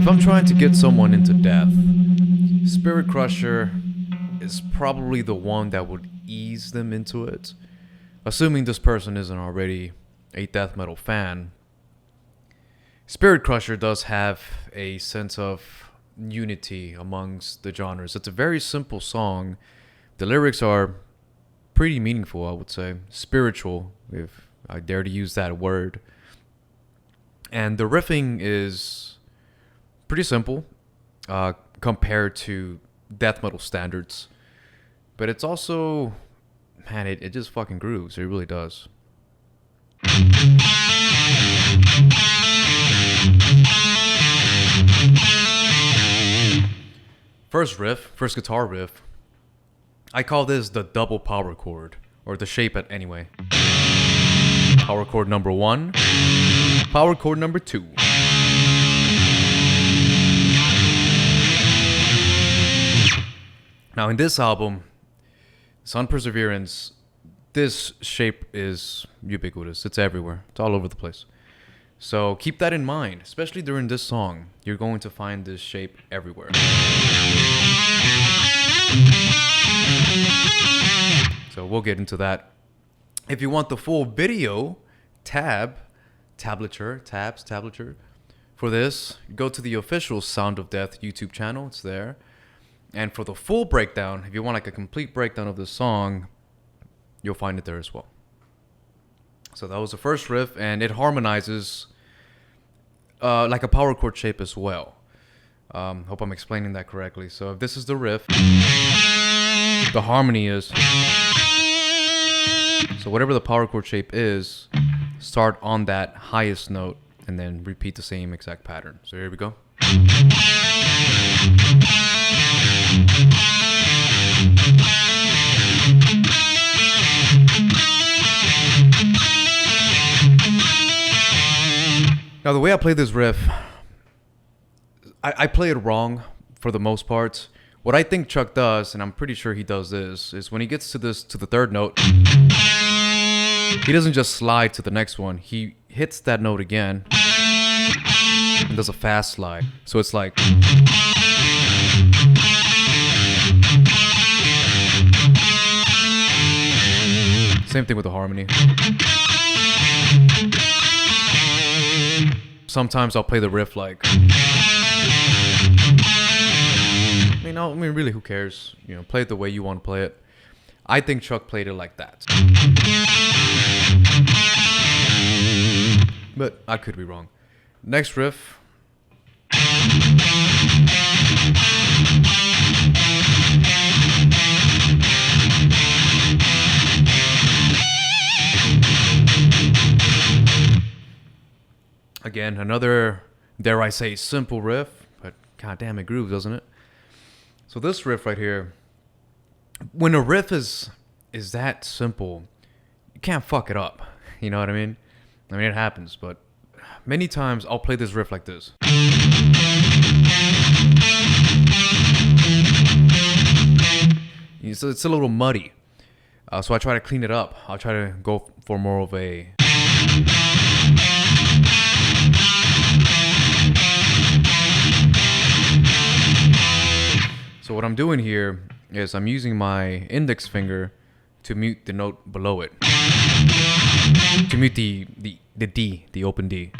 If I'm trying to get someone into death, Spirit Crusher is probably the one that would ease them into it. Assuming this person isn't already a death metal fan. Spirit Crusher does have a sense of unity amongst the genres. It's a very simple song. The lyrics are pretty meaningful, I would say. Spiritual, if I dare to use that word. And the riffing is pretty simple compared to death metal standards. But it's also, man, it just fucking grooves. It really does. First guitar riff. I call this the double power chord, or the shape anyway. Power chord number 1, power chord number 2. Now in this album, Sun Perseverance, this shape is ubiquitous. It's everywhere. It's all over the place. So keep that in mind, especially during this song. You're going to find this shape everywhere. So we'll get into that. If you want the full video tablature for this, go to the official Sound of Death YouTube channel. It's there. And for the full breakdown, if you want like a complete breakdown of this song, you'll find it there as well. So that was the first riff, and it harmonizes like a power chord shape as well. Hope I'm explaining that correctly. So if this is the riff, the harmony is, so whatever the power chord shape is, start on that highest note and then repeat the same exact pattern. So here we go. Now the way I play this riff, I play it wrong for the most part. What I think Chuck does, and I'm pretty sure he does this, is when he gets to the third note, he doesn't just slide to the next one. He hits that note again and does a fast slide. So it's like, same thing with the harmony. Sometimes I'll play the riff like, I mean, really, who cares? You know, play it the way you want to play it. I think Chuck played it like that. But I could be wrong. Next riff. Again, another, dare I say, simple riff, but goddamn, it grooves, doesn't it? So this riff right here, when a riff is that simple, you can't fuck it up. You know what I mean? I mean, it happens, but many times I'll play this riff like this. So it's a little muddy. So I try to clean it up. I'll try to go for more of a... So what I'm doing here is I'm using my index finger to mute the note below it. To mute the D, the open D.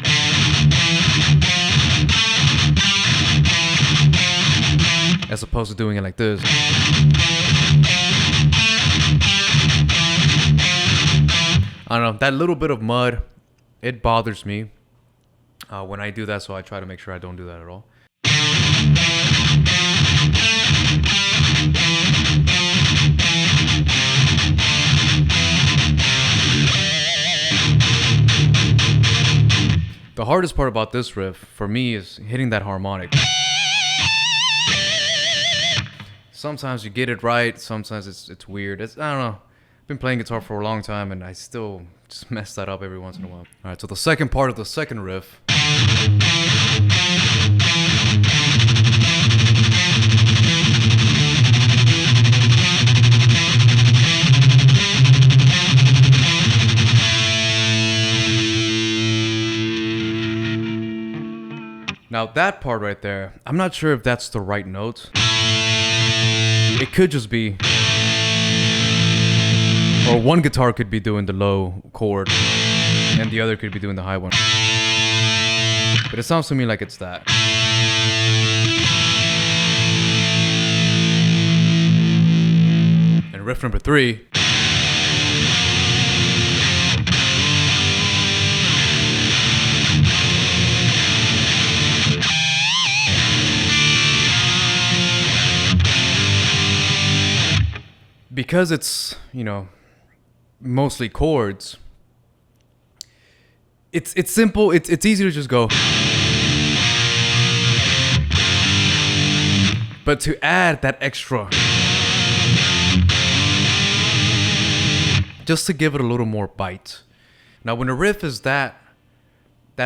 As opposed to doing it like this. I don't know, that little bit of mud, it bothers me when I do that, so I try to make sure I don't do that at all. The hardest part about this riff, for me, is hitting that harmonic. Sometimes you get it right, sometimes it's weird. I don't know. I've been playing guitar for a long time, and I still just mess that up every once in a while. Alright, so the second part of the second riff. Now that part right there, I'm not sure if that's the right note. It could just be, or one guitar could be doing the low chord and the other could be doing the high one. But it sounds to me like it's that. And riff number 3. Because it's, mostly chords, it's simple, it's easy to just go. But to add that extra, just to give it a little more bite. Now when a riff is that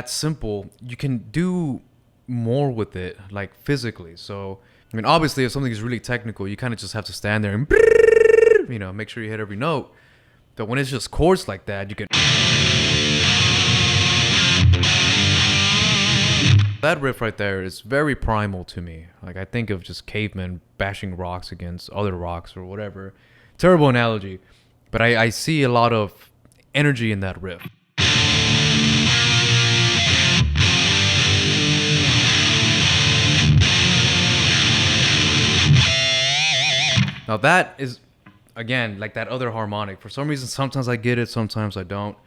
simple, you can do more with it, like physically. So, obviously if something is really technical, you kind of just have to stand there and make sure you hit every note. But when it's just chords like that, you can. That riff right there is very primal to me. Like, I think of just cavemen bashing rocks against other rocks or whatever. Terrible analogy. But I see a lot of energy in that riff. Now that is, again, like that other harmonic. For some reason, sometimes I get it, sometimes I don't.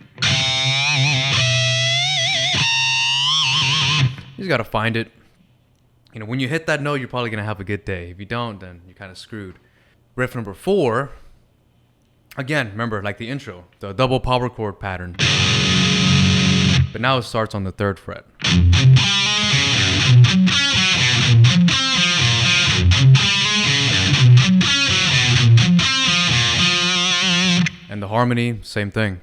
You just gotta find it. When you hit that note, you're probably gonna have a good day. If you don't, then you're kind of screwed. Riff number 4. Again, remember, like the intro, the double power chord pattern. But now it starts on the 3rd fret. And the harmony, same thing.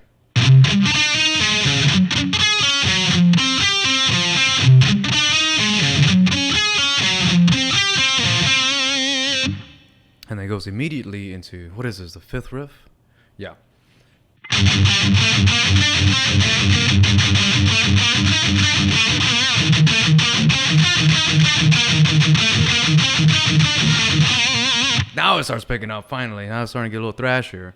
And then it goes immediately into, what is this, the 5th riff? Yeah. Now it starts picking up, finally. Now it's starting to get a little thrashier.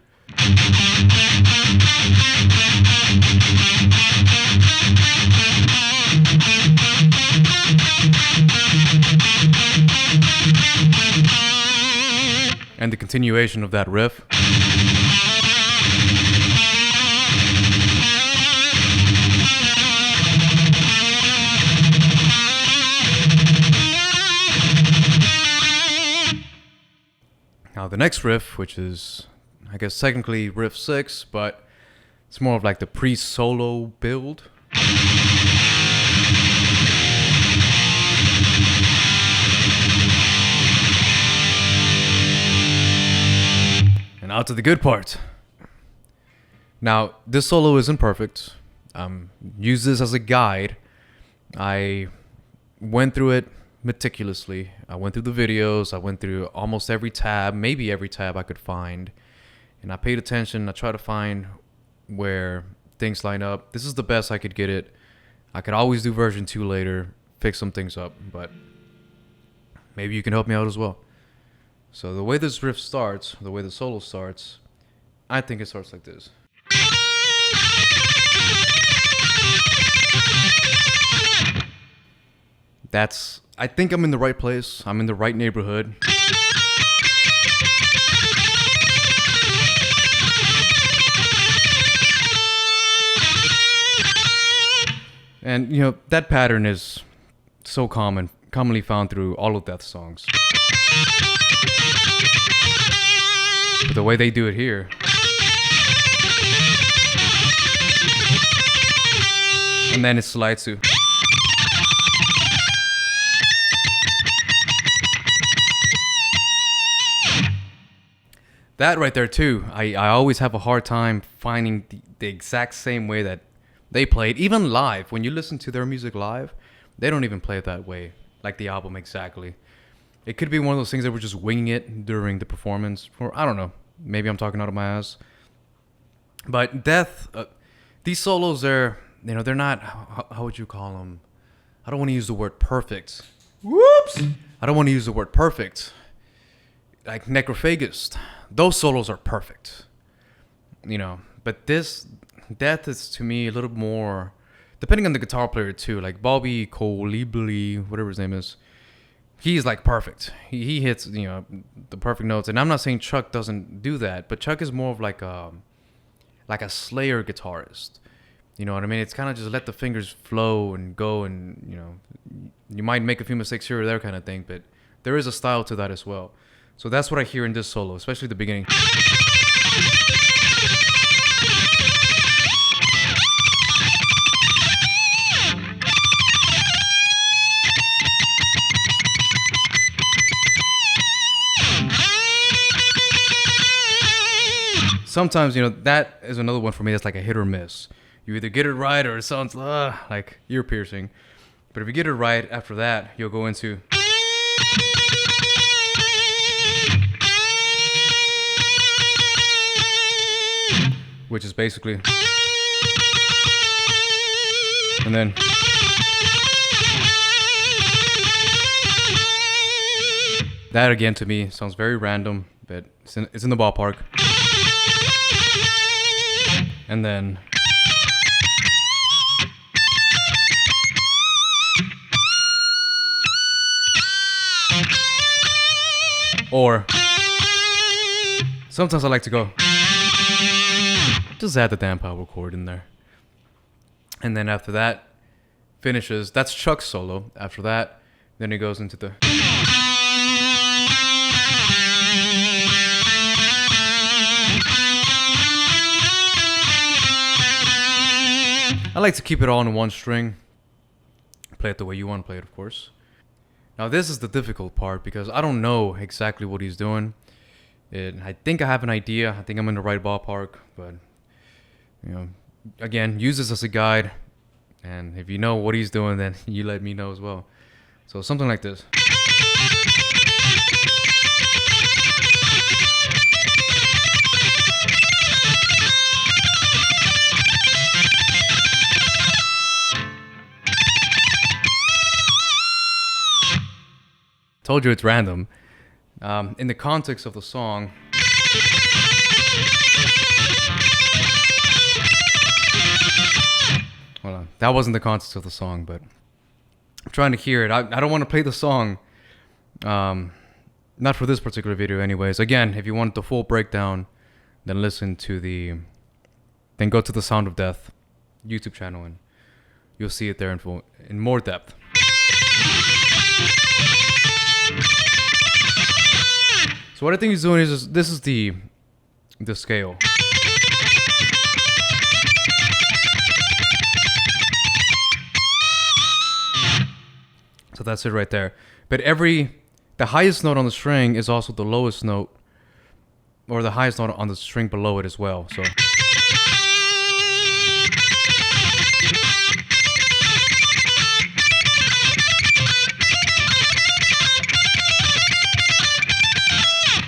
And the continuation of that riff. Now the next riff, which is, I guess technically riff 6, but it's more of like the pre-solo build. And out to the good part. Now, this solo isn't perfect. Use this as a guide. I went through it meticulously. I went through the videos. I went through almost every tab, maybe every tab I could find. And I paid attention. I tried to find where things line up. This is the best I could get it. I could always do version 2 later, fix some things up, but maybe you can help me out as well. So the way this riff starts, the way the solo starts, I think it starts like this. I think I'm in the right place. I'm in the right neighborhood. And, that pattern is so commonly found through all of Death's songs. But the way they do it here. And then it slides to. That right there too, I always have a hard time finding the exact same way that they play it. Even live, when you listen to their music live, they don't even play it that way, like the album exactly. It could be one of those things that we're just winging it during the performance. Or I don't know, maybe I'm talking out of my ass. But Death, these solos, they're not, how would you call them? I don't want to use the word perfect. Whoops! I don't want to use the word perfect. Like Necrophagist, those solos are perfect. You know, but this Death is to me a little more, depending on the guitar player too. Like Bobby Colibri, whatever his name is, he's like perfect. He hits, you know, the perfect notes. And I'm not saying Chuck doesn't do that, but Chuck is more of like a Slayer guitarist. You know what I mean? It's kind of just let the fingers flow and go, and you know, you might make a few mistakes here or there kind of thing, but there is a style to that as well. So that's what I hear in this solo, especially the beginning. Sometimes, you know, that is another one for me that's like a hit or miss. You either get it right or it sounds like ear piercing. But if you get it right, after that, you'll go into... which is basically... and then... that again to me sounds very random, but it's in the ballpark. And then... or sometimes I like to go, just add the damn power chord in there. And then after that finishes, that's Chuck's solo. After that, then it goes into the... I like to keep it all in one string. Play it the way you want to play it, of course. Now this is the difficult part because I don't know exactly what he's doing. I think I have an idea. I think I'm in the right ballpark, but you know, again, use this as a guide. And if you know what he's doing, then you let me know as well. So something like this. Told you it's random. In the context of the song, hold on, that wasn't the context of the song, but I'm trying to hear it. I don't want to play the song, not for this particular video anyways. Again, if you want the full breakdown, then then go to the Sound of Death YouTube channel and you'll see it there in more depth. So what I think he's doing is this is the scale. So that's it right there. But the highest note on the string is also the lowest note, or the highest note on the string below it as well. So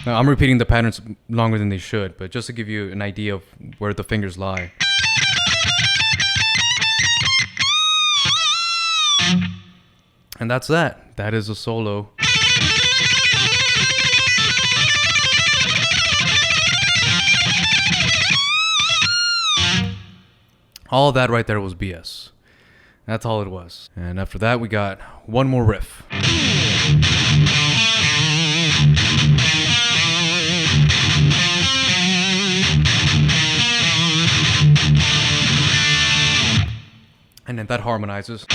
now, I'm repeating the patterns longer than they should, but just to give you an idea of where the fingers lie. And that's that. That is a solo. All that right there was BS. That's all it was. And after that, we got one more riff. And then that harmonizes.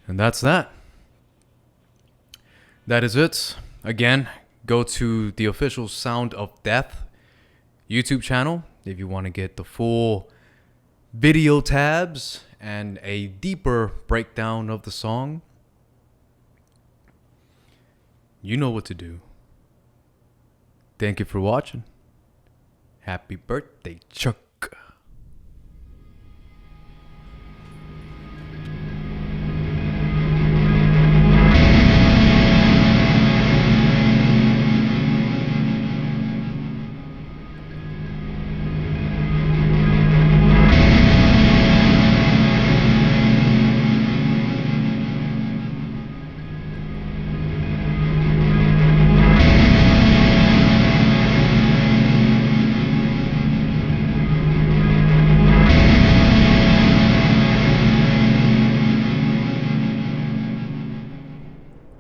And that's that. That is it. Again, go to the official Sound of Death YouTube channel if you want to get the full video tabs and a deeper breakdown of the song. You know what to do. Thank you for watching. Happy birthday, Chuck.